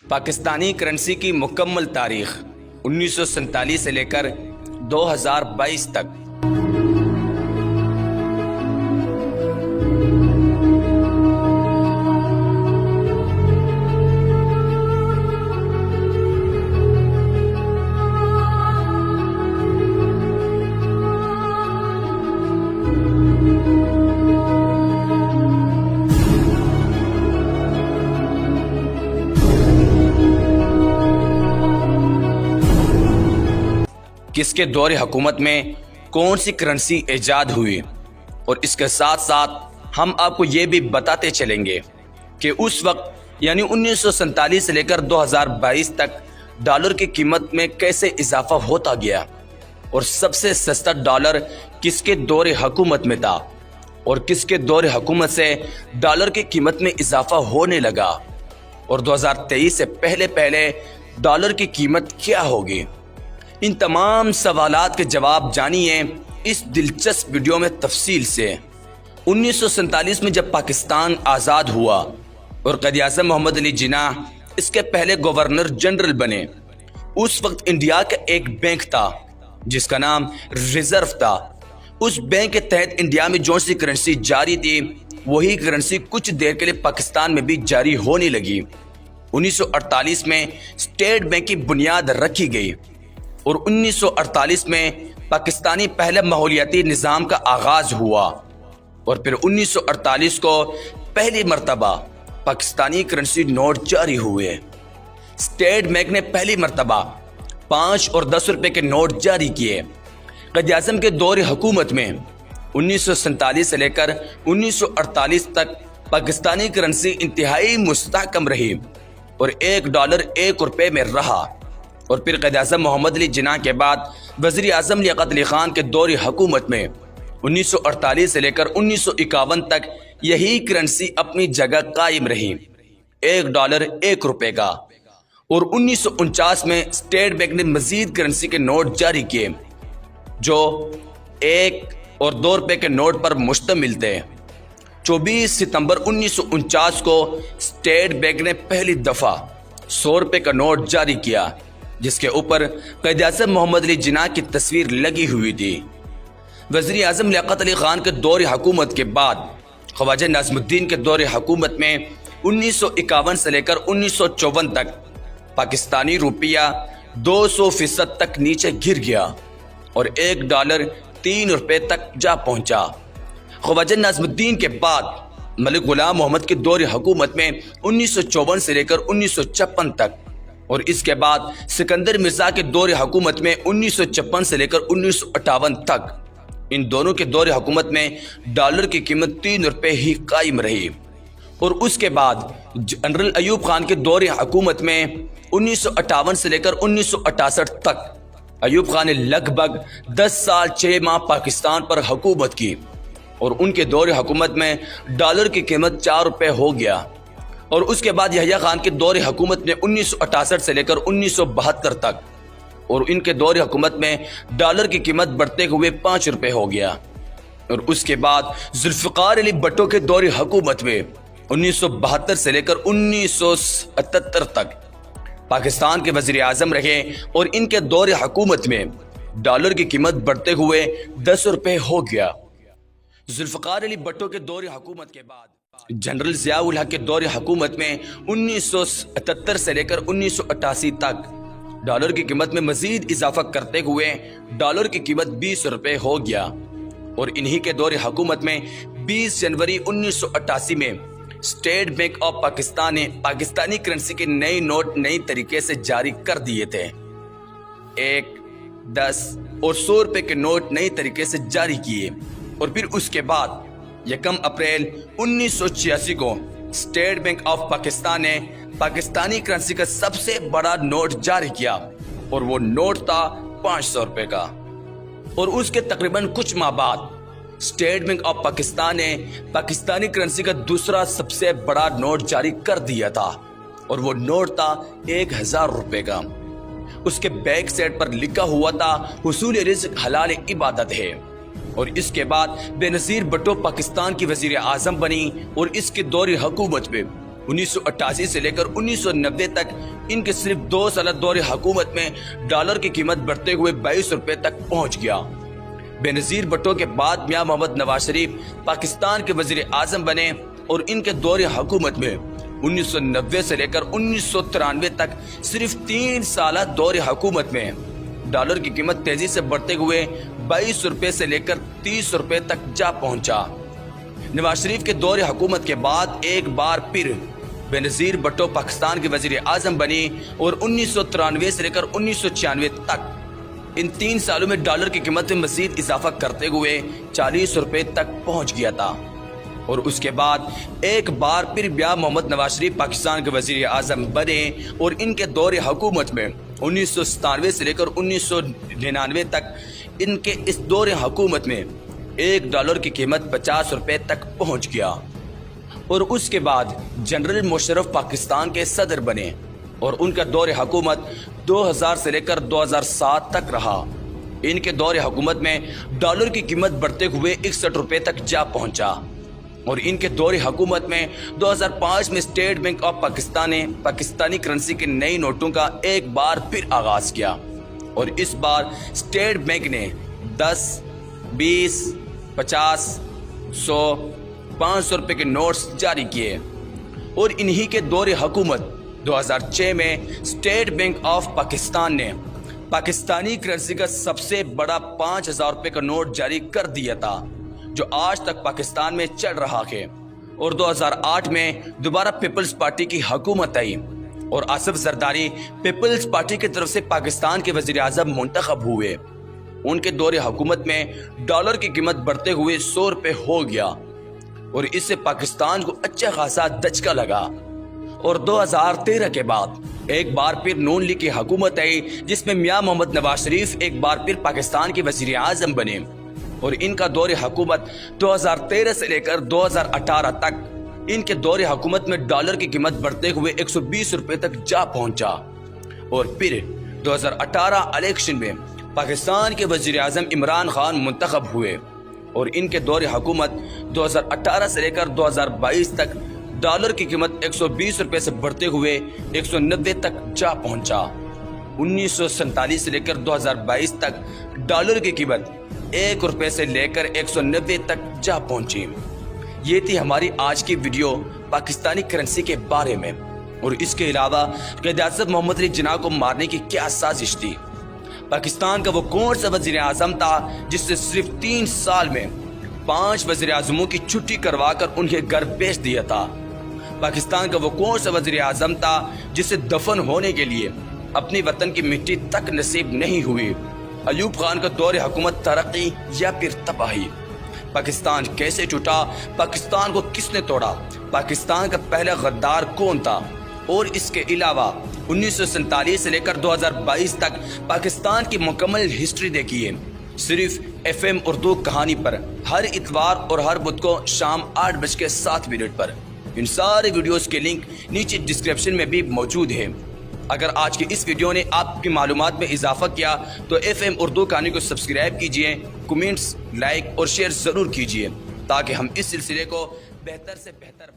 Pakistani currency کی مکمل تاریخ 1947 سے لے کر 2022 تک۔ کس کے دور حکومت میں کون سی کرنسی ایجاد ہوئی، اور اس کے ساتھ ساتھ ہم آپ کو یہ بھی بتاتے چلیں گے کہ اس وقت یعنی 1947 سے لے کر 2022 تک ڈالر کی قیمت میں کیسے اضافہ ہوتا گیا، اور سب سے سستا ڈالر کس کے دور حکومت میں تھا، اور کس کے دور حکومت سے ڈالر کی قیمت میں اضافہ ہونے لگا، اور 2023 سے پہلے ڈالر کی قیمت کیا ہوگی۔ ان تمام سوالات کے جواب جانیے اس دلچسپ ویڈیو میں تفصیل سے۔ 1947 میں جب پاکستان آزاد ہوا اور قائد اعظم محمد علی جناح اس کے پہلے گورنر جنرل بنے، اس وقت انڈیا کا ایک بینک تھا جس کا نام ریزرو تھا۔ اس بینک کے تحت انڈیا میں جو سی کرنسی جاری تھی وہی کرنسی کچھ دیر کے لیے پاکستان میں بھی جاری ہونے لگی۔ 1948 میں اسٹیٹ بینک کی بنیاد رکھی گئی اور 1948 میں پاکستانی پہلے ماحولیاتی نظام کا آغاز ہوا، اور پھر 1948 کو پہلی مرتبہ پاکستانی کرنسی نوٹ جاری ہوئے۔ اسٹیٹ بینک نے پہلی مرتبہ 5 اور 10 روپے کے نوٹ جاری کیے۔ قائد اعظم کے دور حکومت میں 1947 سے لے کر 1948 تک پاکستانی کرنسی انتہائی مستحکم رہی اور $1 1 روپے میں رہا، اور پھر قائد اعظم محمد علی جناح کے بعد وزیر اعظم لیاقت علی خان کے دور حکومت میں 1948 سے لے کر 1951 تک یہی کرنسی اپنی جگہ قائم رہی، $1 1 روپے کا۔ اور 1949 میں اسٹیٹ بینک نے مزید کرنسی کے نوٹ جاری کیے جو 1 اور 2 روپے کے نوٹ پر مشتمل تھے۔ 24 ستمبر 1949 کو اسٹیٹ بینک نے پہلی دفعہ 100 روپے کا نوٹ جاری کیا جس کے اوپر قائد اعظم محمد علی جناح کی تصویر لگی ہوئی تھی۔ وزیر اعظم لیاقت علی خان کے دور حکومت کے بعد خواجہ ناظم الدین کے دور حکومت میں 1951 سے لے کر 1954 تک پاکستانی روپیہ 200% تک نیچے گر گیا اور $1 3 روپے تک جا پہنچا۔ خواجہ ناظم الدین کے بعد ملک غلام محمد کے دور حکومت میں 1954 سے لے کر 1956 تک، اور اس کے بعد سکندر مرزا کے دور حکومت میں 1956 سے لے کر 1958 تک، ان دونوں کے دور حکومت میں ڈالر کی قیمت 3 روپے ہی قائم رہی۔ اور اس کے بعد جنرل ایوب خان کے دور حکومت میں 1958 سے لے کر 1968 تک ایوب خان نے لگ بھگ 10 سال 6 ماہ پاکستان پر حکومت کی، اور ان کے دور حکومت میں ڈالر کی قیمت 4 روپے ہو گیا۔ اور اس کے بعد یحییٰ خان کے دور حکومت میں 1968 سے لے کر 1972 تک، اور ان کے دور حکومت میں ڈالر کی قیمت بڑھتے ہوئے 5 روپے ہو گیا۔ اور اس کے بعد ذوالفقار علی بھٹو کے دور حکومت میں 1972 سے لے کر 1977 تک پاکستان کے وزیر اعظم رہے، اور ان کے دور حکومت میں ڈالر کی قیمت بڑھتے ہوئے 10 روپے ہو گیا۔ ذوالفقار علی بھٹو کے دور حکومت کے بعد جنرل ضیاء الحق کے دور حکومت میں 1977 سے لے کر 1988 تک ڈالر کی قیمت میں مزید اضافہ کرتے ہوئے ڈالر کی قیمت 20 روپے ہو گیا، اور انہی کے دور حکومت میں 20 جنوری 1988 میں اسٹیٹ بینک آف پاکستان نے پاکستانی کرنسی کے نئے نوٹ نئی طریقے سے جاری کر دیے تھے۔ 1، 10 اور 100 روپے کے نوٹ نئی طریقے سے جاری کیے، اور پھر اس کے بعد 1 اپریل 1986 کو اسٹیٹ بینک آف پاکستان نے پاکستانی کرنسی کا سب سے بڑا نوٹ جاری کیا، اور وہ نوٹ تھا 500 روپے کا۔ اور اس کے تقریباً کچھ ماہ بعد اسٹیٹ بینک آف پاکستان نے پاکستانی کرنسی کا دوسرا سب سے بڑا نوٹ جاری کر دیا تھا، اور وہ نوٹ تھا 1000 روپے کا۔ اس کے بیک سائڈ پر لکھا ہوا تھا حصول رزق حلال عبادت ہے۔ اور اس کے بعد بے نظیر بھٹو پاکستان کی وزیر اعظم بنی، اور اس کے دور حکومت میں 1988 سے لے کر 1990 تک ان کے صرف 2 سال دور حکومت میں ڈالر کی قیمت بڑھتے ہوئے 22 روپے تک پہنچ گیا۔ بے نظیر بھٹو کے بعد میاں محمد نواز شریف پاکستان کے وزیر اعظم بنے اور ان کے دور حکومت میں 1990 سے لے کر 1993 تک صرف 3 سالہ دور حکومت میں ڈالر کی قیمت تیزی سے بڑھتے ہوئے 22 روپے سے لے کر 30 روپے تک جا پہنچا۔ نواز شریف کے دور حکومت کے بعد ایک بار پھر بے نظیر بھٹو پاکستان کے وزیر اعظم بنی اور 1993 سے لے کر 1996 تک ان 3 سالوں میں ڈالر کی قیمت میں مزید اضافہ کرتے ہوئے 40 روپے تک پہنچ گیا تھا، اور اس کے بعد ایک بار پھر میاں محمد نواز شریف پاکستان کے وزیر اعظم بنے اور ان کے دور حکومت میں 1997 سے لے کر 1999 تک ان کے اس دور حکومت میں $1 کی قیمت 50 روپے تک پہنچ گیا، اور اس کے بعد جنرل مشرف پاکستان کے صدر بنے اور ان کا دور حکومت 2000 سے لے کر 2007 تک رہا۔ ان کے دور حکومت میں ڈالر کی قیمت بڑھتے ہوئے 61 روپے تک جا پہنچا، اور ان کے دور حکومت میں 2005 میں اسٹیٹ بینک آف پاکستان نے پاکستانی کرنسی کے نئے نوٹوں کا ایک بار پھر آغاز کیا، اور اس بار اسٹیٹ بینک نے 10، 20، 50، 100، 500 روپے کے نوٹس جاری کیے، اور انہی کے دور حکومت 2006 میں اسٹیٹ بینک آف پاکستان نے پاکستانی کرنسی کا سب سے بڑا 5000 روپے کا نوٹ جاری کر دیا تھا، جو آج تک پاکستان میں چل رہا ہے۔ اور 2008 میں دوبارہ پیپلز پارٹی کی حکومت آئی اور آصف زرداری پیپلز پارٹی کی طرف سے پاکستان کے وزیر اعظم منتخب ہوئے۔ ان کے دور حکومت میں ڈالر کی قیمت بڑھتے ہوئے 100 روپے ہو گیا، اور اس سے پاکستان کو اچھا خاصا دھچکا لگا۔ اور 2013 کے بعد ایک بار پھر نون لیگ کی حکومت آئی، جس میں میاں محمد نواز شریف ایک بار پھر پاکستان کے وزیر اعظم بنے، اور ان کا دور حکومت 2013 سے لے کر 2018 تک ان کے دور حکومت میں ڈالر کی قیمت بڑھتے ہوئے 120 روپے تک جا پہنچا، اور پھر 2018 الیکشن میں پاکستان کے وزیر اعظم عمران خان منتخب ہوئے، اور ان کے دور حکومت 2018 سے لے کر 2022 تک ڈالر کی قیمت 120 روپے سے بڑھتے ہوئے 190 تک جا پہنچا۔ 1947 سے لے کر 2022 تک ڈالر کی قیمت 1 روپے سے لے کر 190 تک جا پہنچی۔ یہ تھی ہماری آج کی ویڈیو پاکستانی کرنسی کے بارے میں، اور اس کے علاوہ قائد اعظم محمد علی جناح کو مارنے کی کیا سازش تھی، پاکستان کا وہ کون سا وزیر اعظم تھا جس نے صرف 3 سال میں 5 وزیر اعظموں کی چھٹی کروا کر انہیں گھر بھیج دیا تھا، پاکستان کا وہ کون سا وزیر اعظم تھا جسے دفن ہونے کے لیے اپنی وطن کی مٹی تک نصیب نہیں ہوئی، ایوب خان کا دور حکومت ترقی یا پھر تباہی، پاکستان کیسے ٹوٹا، پاکستان کو کس نے توڑا، پاکستان کا پہلا غدار کون تھا، اور اس کے علاوہ 1947 سے لے کر 2022 تک پاکستان کی مکمل ہسٹری دیکھیے صرف FM اردو کہانی پر، ہر اتوار اور ہر بدھ کو شام 8:07 پر۔ ان سارے ویڈیوز کے لنک نیچے ڈسکرپشن میں بھی موجود ہے۔ اگر آج کی اس ویڈیو نے آپ کی معلومات میں اضافہ کیا تو FM اردو کہانی کو سبسکرائب کیجئے، کمنٹس، لائک اور شیئر ضرور کیجئے، تاکہ ہم اس سلسلے کو بہتر سے بہتر